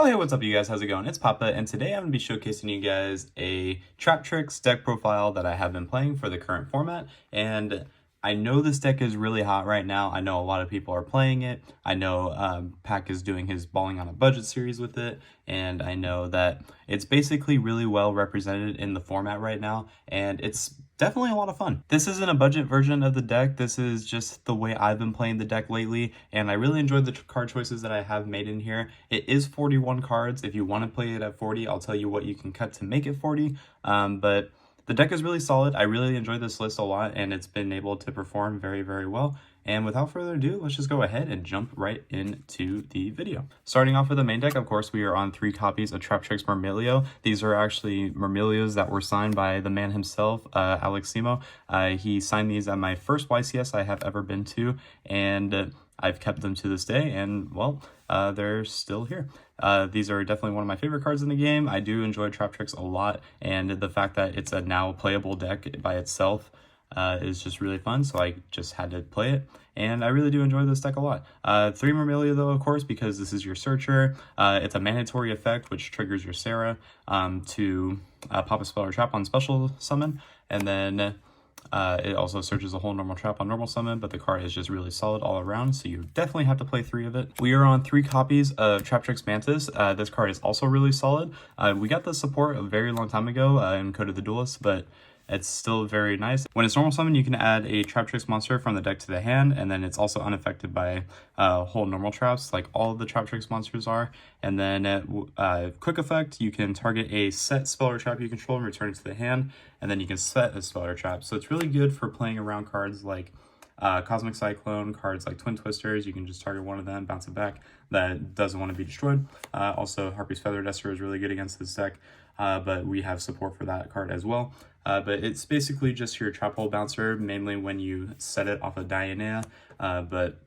Hey, what's up you guys? How's it going? It's Papa, and today I'm going to be showcasing you guys a Traptrix deck profile that I have been playing for the current format. And I know this deck is really hot right now. I know a lot of people are playing it. I know Pack is doing his Balling on a Budget series with it, and I know that it's basically really well represented in the format right now, and it's definitely a lot of fun. This isn't a budget version of the deck. This is just the way I've been playing the deck lately, and I really enjoyed the card choices that I have made in here. It is 41 cards. If you want to play it at 40, I'll tell you what you can cut to make it 40, but the deck is really solid. I really enjoyed this list a lot, and it's been able to perform very, very well. And without further ado, let's just go ahead and jump right into the video. Starting off with the main deck, of course, we are on 3 copies of Traptrix Myrmilio. These are actually Myrmilios that were signed by the man himself, Alex Simo. He signed these at my first YCS I have ever been to, and I've kept them to this day, and well, they're still here. These are definitely one of my favorite cards in the game. I do enjoy Traptrix a lot, and the fact that it's a now playable deck by itself is just really fun, so I just had to play it, and I really do enjoy this deck a lot. 3 Myrmilio though, of course, because this is your searcher. It's a mandatory effect which triggers your Sarah to pop a spell or trap on special summon, and then it also searches a whole normal trap on normal summon, but the card is just really solid all around, so you definitely have to play 3 of it. We are on 3 copies of Traptrix Mantis. This card is also really solid. We got the support a very long time ago in Code of the Duelist, but it's still very nice. When it's normal summon, you can add a Traptrix monster from the deck to the hand, and then it's also unaffected by whole normal traps, like all of the Traptrix monsters are. And then quick effect, you can target a set spell or trap you control and return it to the hand, and then you can set a spell or trap. So it's really good for playing around cards like Cosmic Cyclone, cards like Twin Twisters. You can just target one of them, bounce it back, that doesn't want to be destroyed. Also, Harpy's Feather Duster is really good against this deck, but we have support for that card as well. But it's basically just your trap hole bouncer, mainly when you set it off of Diana, but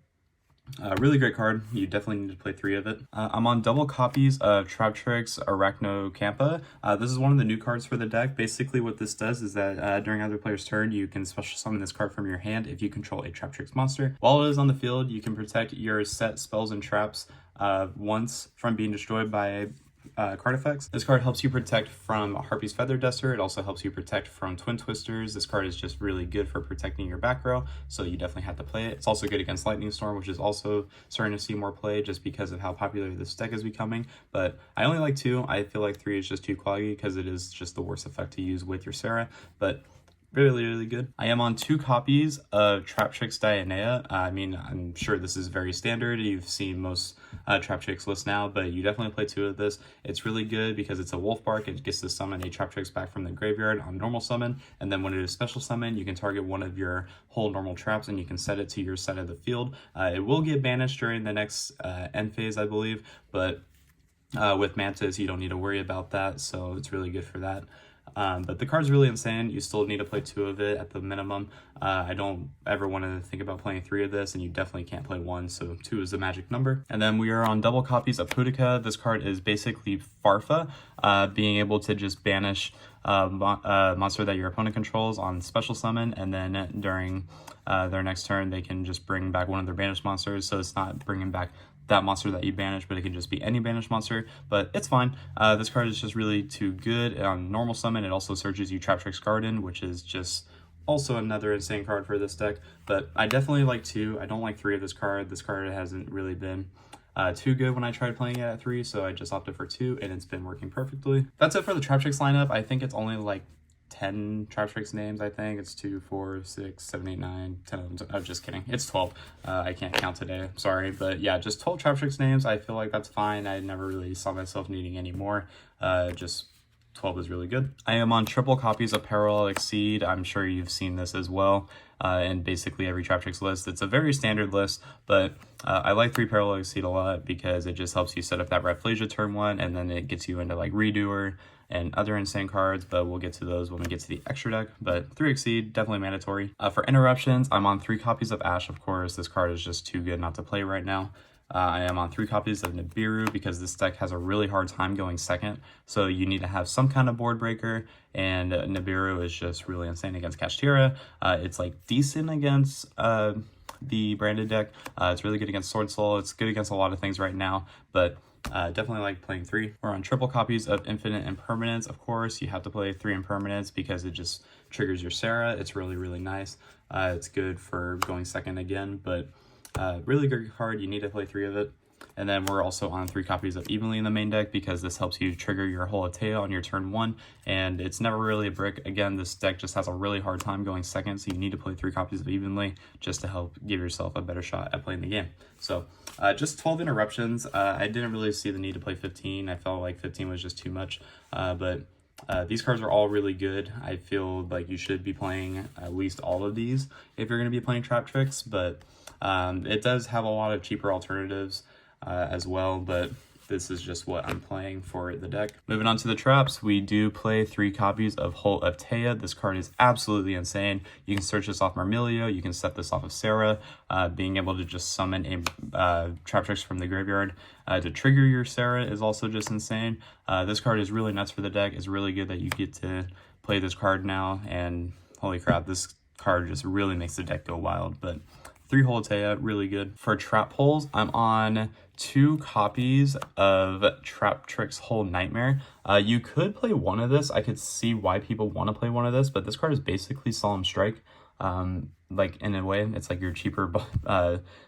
a really great card. You definitely need to play 3 of it. I'm on double copies of Traptrix Arachnocampa. This is one of the new cards for the deck. Basically what this does is that during other player's turn, you can special summon this card from your hand if you control a Traptrix monster. While it is on the field, you can protect your set spells and traps once from being destroyed by card effects. This card helps you protect from Harpy's Feather Duster. It also helps you protect from Twin Twisters. This card is just really good for protecting your back row, so you definitely have to play it. It's also good against Lightning Storm, which is also starting to see more play just because of how popular this deck is becoming. But I only like 2. I feel like 3 is just too cloggy because it is just the worst effect to use with your Sarah, but really, really good. I am on 2 copies of Traptrix Dianea. I mean, I'm sure this is very standard. You've seen most Traptrix lists now, but you definitely play 2 of this. It's really good because it's a Wolf Bark. It gets to summon a Traptrix back from the graveyard on normal summon, and then when it is special summon, you can target one of your whole normal traps and you can set it to your side of the field. It will get banished during the next end phase, I believe, but with Mantis, you don't need to worry about that, so it's really good for that. But the card's really insane. You still need to play 2 of it at the minimum. I don't ever want to think about playing 3 of this, and you definitely can't play 1, so 2 is the magic number. And then we are on double copies of Pudica. This card is basically Farfa, being able to just banish a monster that your opponent controls on special summon, and then during their next turn, they can just bring back one of their banished monsters, so it's not bringing back that monster that you banished, but it can just be any banished monster, but it's fine. This card is just really too good. On normal summon, it also searches you Traptrix Garden, which is just also another insane card for this deck, but I definitely like 2. I don't like 3 of this card. This card hasn't really been too good when I tried playing it at 3, so I just opted for 2, and it's been working perfectly. That's it for the Traptrix lineup. I think it's only like 10 Traptrix names. I think it's 2, 4, 6, 7, 8, 9, 10. I'm just kidding. It's 12. I can't count today. Sorry. But yeah, just 12 Traptrix names. I feel like that's fine. I never really saw myself needing any more. Just 12 is really good. I am on triple copies of Parallel Exceed. I'm sure you've seen this as well. And basically every Traptrix list. It's a very standard list, but I like 3 Parallel Exceed a lot because it just helps you set up that Rafflesia turn 1, and then it gets you into like Redoer and other insane cards, but we'll get to those when we get to the extra deck. But 3 Exceed, definitely mandatory. For interruptions, I'm on 3 copies of Ash, of course. This card is just too good not to play right now. I am on 3 copies of Nibiru because this deck has a really hard time going second, so you need to have some kind of board breaker, and Nibiru is just really insane against Kashtira. It's like decent against the branded deck. It's really good against Sword Soul. It's good against a lot of things right now, but definitely like playing 3. We're on triple copies of Infinite Impermanence. Of course, you have to play 3 Impermanence because it just triggers your Sarah. It's really, really nice. It's good for going second again, but really good card. You need to play 3 of it. And then we're also on 3 copies of Evenly in the main deck because this helps you trigger your Holotea on your turn 1, and it's never really a brick. Again, this deck just has a really hard time going second, so you need to play 3 copies of Evenly just to help give yourself a better shot at playing the game. So just 12 interruptions. I didn't really see the need to play 15. I felt like 15 was just too much, but these cards are all really good. I feel like you should be playing at least all of these if you're going to be playing Traptrix, but it does have a lot of cheaper alternatives as well, but this is just what I'm playing for the deck. Moving on to the traps, we do play 3 copies of Holt of Taya. This card is absolutely insane. You can search this off Marmilio, you can set this off of Sarah. Being able to just summon a Traptrix from the graveyard to trigger your Sarah is also just insane. This card is really nuts for the deck. It's really good that you get to play this card now, and holy crap, this card just really makes the deck go wild. But 3 Holotea, really good. For trap holes, I'm on 2 copies of Traptrix Hole Nightmare. You could play one of this. I could see why people want to play one of this, but this card is basically Solemn Strike. Like in a way, it's like your cheaper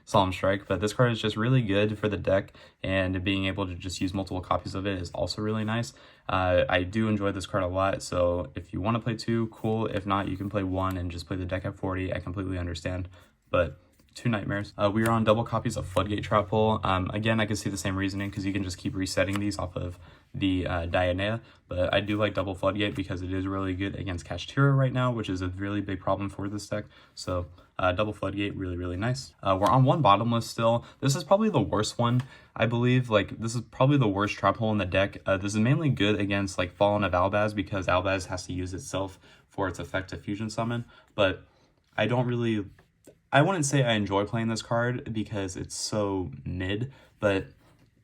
Solemn Strike, but this card is just really good for the deck, and being able to just use multiple copies of it is also really nice. I do enjoy this card a lot, so if you want to play 2, cool. If not, you can play 1 and just play the deck at 40. I completely understand, but 2 nightmares. We are on double copies of Floodgate Trap Hole. Again, I can see the same reasoning because you can just keep resetting these off of the Dianea, but I do like double Floodgate because it is really good against Kashtira right now, which is a really big problem for this deck. So double Floodgate, really, really nice. We're on 1 bottomless still. This is probably the worst one, I believe. Like, this is probably the worst trap hole in the deck. This is mainly good against like Fallen of Albaz because Albaz has to use itself for its effect to fusion summon, but I wouldn't say I enjoy playing this card because it's so mid, but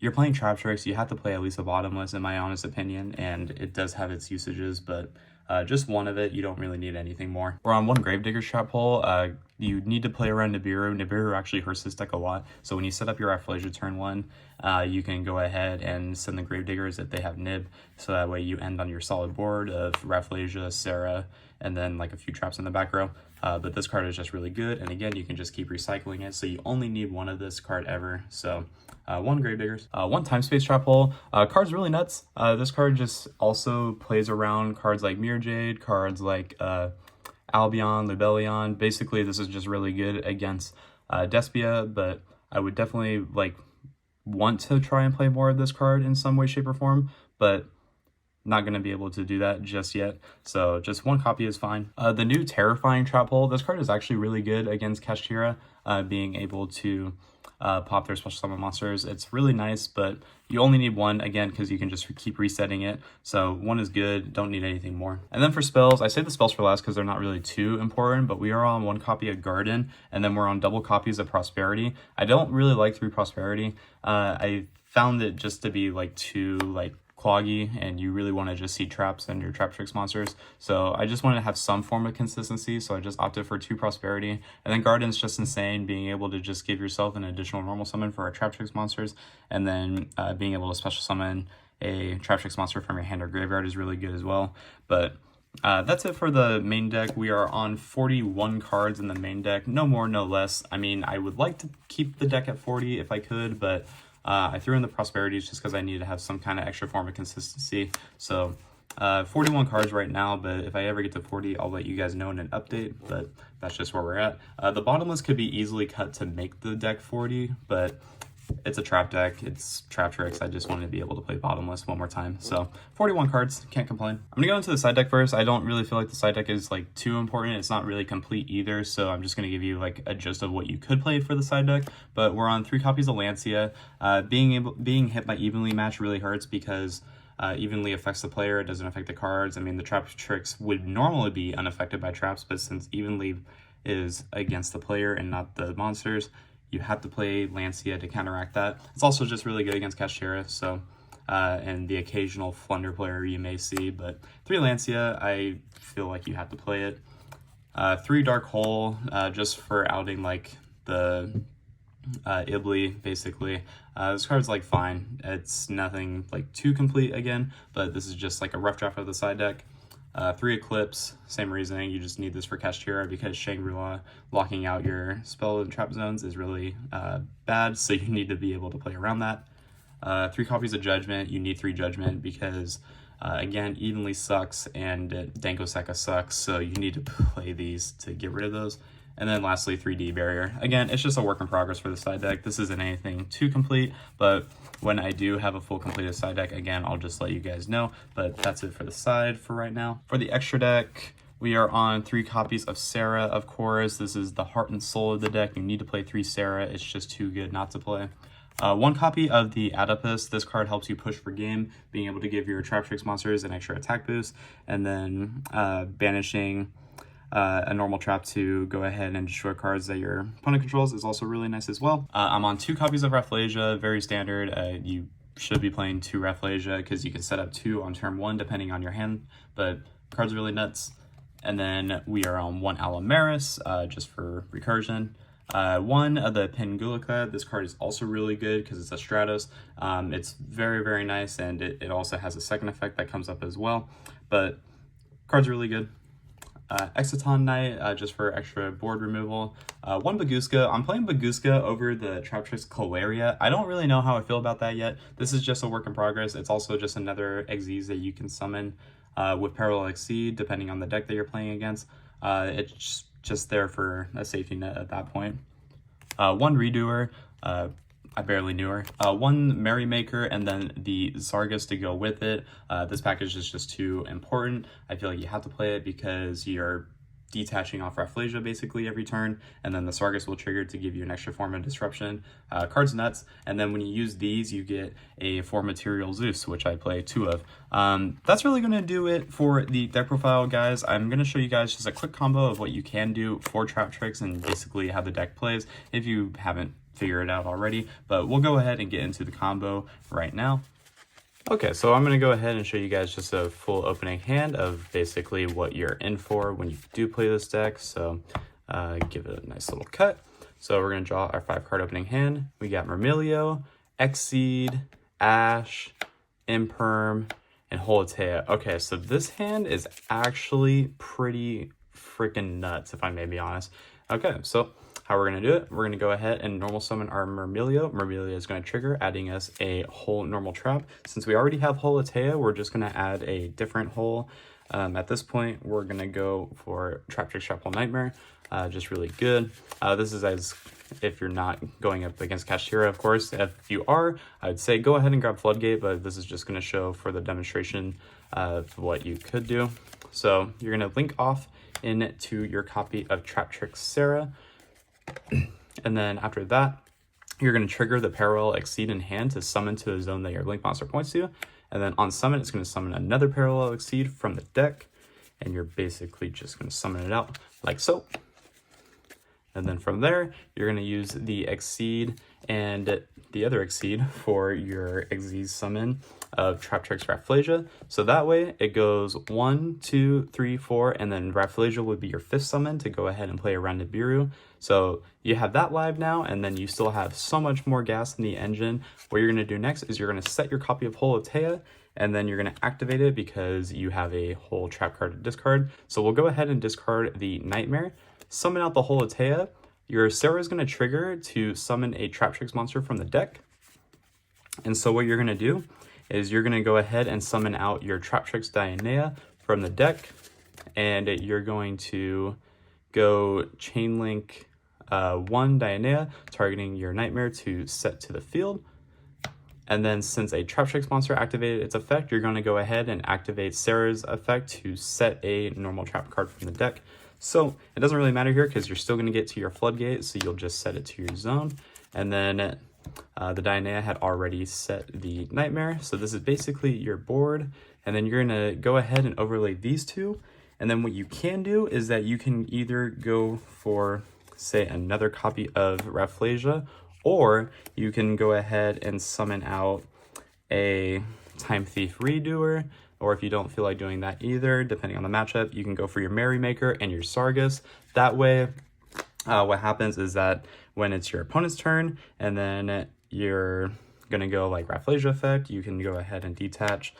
you're playing Traptrix, you have to play at least a bottomless in my honest opinion, and it does have its usages, but just one of it, you don't really need anything more. We're on 1 Gravedigger's Trap Hole. You need to play around Nibiru. Nibiru actually hurts this deck a lot, so when you set up your Rafflesia turn 1, you can go ahead and send the Gravediggers if they have Nib, so that way you end on your solid board of Rafflesia, Sarah, and then like a few traps in the back row. But this card is just really good, and again, you can just keep recycling it, so you only need 1 of this card ever. So 1 Gravediggers. 1 Time Space Trap Hole. Card's really nuts. This card just also plays around cards like Mirror Jade, cards like Albion, Lubellion. Basically, this is just really good against Despia, but I would definitely like want to try and play more of this card in some way, shape, or form, but not going to be able to do that just yet, so just 1 copy is fine. The new Terrifying Trap Hole, this card is actually really good against Kashtira, being able to pop their special summon monsters. It's really nice, but you only need 1, again, because you can just keep resetting it, so 1 is good, don't need anything more. And then for spells, I say the spells for last because they're not really too important, but we are on 1 copy of Garden, and then we're on double copies of Prosperity. I don't really like 3 Prosperity. I found it just to be like too like cloggy, and you really want to just see traps and your Traptrix monsters, so I just wanted to have some form of consistency, so I just opted for 2 Prosperity. And then Garden's just insane, being able to just give yourself an additional normal summon for our Traptrix monsters, and then being able to special summon a Traptrix monster from your hand or graveyard is really good as well. But that's it for the main deck. We are on 41 cards in the main deck, no more, no less. I mean, I would like to keep the deck at 40 if I could, but I threw in the Prosperities just because I need to have some kind of extra form of consistency. So 41 cards right now, but if I ever get to 40, I'll let you guys know in an update, but that's just where we're at. The bottomless could be easily cut to make the deck 40, but it's a trap deck, it's Traptrix. I just wanted to be able to play bottomless one more time. So 41 cards, can't complain. I'm gonna go into the side deck first. I don't really feel like the side deck is like too important. It's not really complete either, so I'm just gonna give you like a gist of what you could play for the side deck. But we're on 3 copies of Lancia. Being hit by Evenly Match really hurts because evenly affects the player, it doesn't affect the cards. I mean, the Traptrix would normally be unaffected by traps, but since evenly is against the player and not the monsters, you have to play Lancia to counteract that. It's also just really good against Kashtira, so and the occasional Flunder player you may see, but 3 Lancia, I feel like you have to play it. 3 Dark Hole, just for outing like the Ibli, basically. This card's like fine. It's nothing like too complete again, but this is just like a rough draft of the side deck. 3 Eclipse, same reasoning, you just need this for Kashtira because Shangri-La locking out your spell and trap zones is really bad, so you need to be able to play around that. 3 copies of Judgment, you need 3 Judgment because again, Evenly sucks and Danko Seka sucks, so you need to play these to get rid of those. And then lastly, 3D Barrier. Again, it's just a work in progress for the side deck. This isn't anything too complete, but when I do have a full completed side deck, again, I'll just let you guys know. But that's it for the side for right now. For the extra deck, we are on 3 copies of Sarah, of course. This is the heart and soul of the deck. You need to play 3 Sarah. It's just too good not to play. 1 copy of the Adipus. This card helps you push for game, being able to give your Traptrix monsters an extra attack boost, and then banishing a normal trap to go ahead and destroy cards that your opponent controls is also really nice as well. I'm on 2 copies of Rafflesia, very standard. You should be playing 2 Rafflesia because you can set up 2 on turn 1 depending on your hand, but cards are really nuts. And then we are on 1 Alamaris, just for recursion. 1 of the Pingulika. This card is also really good because it's a Stratos. It's very, very nice, and it also has a second effect that comes up as well, but card's really good. Exciton Knight, just for extra board removal. 1 Baguska. I'm playing Baguska over the Traptrix Colaria. I don't really know how I feel about that yet. This is just a work in progress. It's also just another Xyz that you can summon with Parallel Exceed, depending on the deck that you're playing against. It's just there for a safety net at that point. 1 Redoer. I barely knew her. 1 Merrymaker, and then the Zargus to go with it. This package is just too important. I feel like you have to play it because you're detaching off Rafflesia basically every turn, and then the Zargus will trigger to give you an extra form of disruption. Card's nuts, and then when you use these, you get a 4 Material Zeus, which I play 2 of. That's really going to do it for the deck profile, guys. I'm going to show you guys just a quick combo of what you can do for Traptrix and basically how the deck plays if you haven't figure it out already, but we'll go ahead and get into the combo right now. Okay, so I'm going to go ahead and show you guys just a full opening hand of basically what you're in for when you do play this deck. So give it a nice little cut. So we're going to draw our 5-card opening hand. We got Myrmilio, Exceed, Ash, Imperm, and Holotea. Okay, so this hand is actually pretty freaking nuts, if I may be honest. Okay, so how we're going to do it, we're going to go ahead and normal summon our Myrmilio. Myrmilio is going to trigger, adding us a whole normal trap. Since we already have Holotea, we're just going to add a different hole. At this point, we're going to go for Traptrix Shrapnel Nightmare. Just really good. This is as if you're not going up against Kashtira, of course. If you are, I would say go ahead and grab Floodgate, but this is just going to show for the demonstration of what you could do. So you're going to link off into your copy of Traptrix Sarah. And then after that, you're going to trigger the Parallel Exceed in hand to summon to a zone that your Link monster points to. And then on summon, it's going to summon another Parallel Exceed from the deck. And you're basically just going to summon it out like so. And then from there, you're going to use the Exceed and the other Exceed for your Xyz summon of Traptrix Rafflesia. So that way it goes 1, 2, 3, 4, and then Rafflesia would be your 5th summon to go ahead and play around Nibiru. So you have that live now, and then you still have so much more gas in the engine. What you're going to do next is you're going to set your copy of Holotea, and then you're going to activate it because you have a whole trap card to discard. So we'll go ahead and discard the Nightmare, summon out the Holotea. Your Sarah is going to trigger to summon a Traptrix monster from the deck. And so what you're going to do is you're going to go ahead and summon out your Traptrix Dionea from the deck, and you're going to go Chainlink 1 Dionea, targeting your Nightmare to set to the field. And then since a Traptrix monster activated its effect, you're going to go ahead and activate Sarah's effect to set a normal trap card from the deck. So it doesn't really matter here because you're still going to get to your Floodgate, so you'll just set it to your zone. And then the Dionea had already set the Nightmare, so this is basically your board. And then you're going to go ahead and overlay these two. And then what you can do is that you can either go for, say, another copy of Rafflesia, or you can go ahead and summon out a Time Thief Redoer. Or if you don't feel like doing that either, depending on the matchup, you can go for your Merrymaker and your Zargus. That way, what happens is that when it's your opponent's turn, and then you're gonna go like Rafflesia effect, you can go ahead and detach,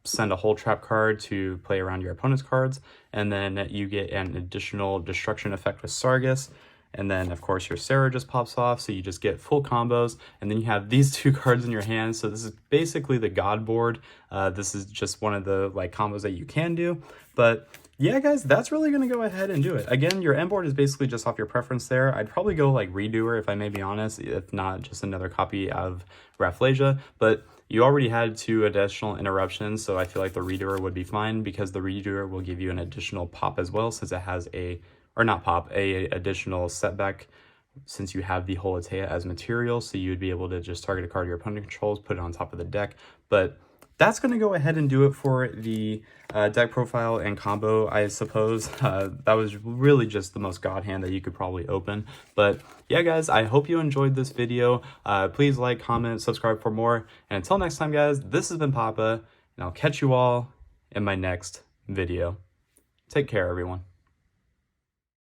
send a whole trap card to play around your opponent's cards, and then you get an additional destruction effect with Sargus. And then of course your Sarah just pops off, so you just get full combos, and then you have these 2 cards in your hand. So this is basically the God board. This is just one of the like combos that you can do. But yeah, guys, that's really gonna go ahead and do it. Again, your end board is basically just off your preference there. I'd probably go like Redoer if I may be honest, if not just another copy of Rafflesia. But you already had 2 additional interruptions, so I feel like the Redoer would be fine, because the Redoer will give you an additional pop as well, since it has a additional setback, since you have the Holatea as material, so you would be able to just target a card your opponent controls, put it on top of the deck. But that's going to go ahead and do it for the deck profile and combo, I suppose. That was really just the most god hand that you could probably open. But yeah, guys, I hope you enjoyed this video. Please like, comment, subscribe for more. And until next time, guys, this has been Papa, and I'll catch you all in my next video. Take care, everyone.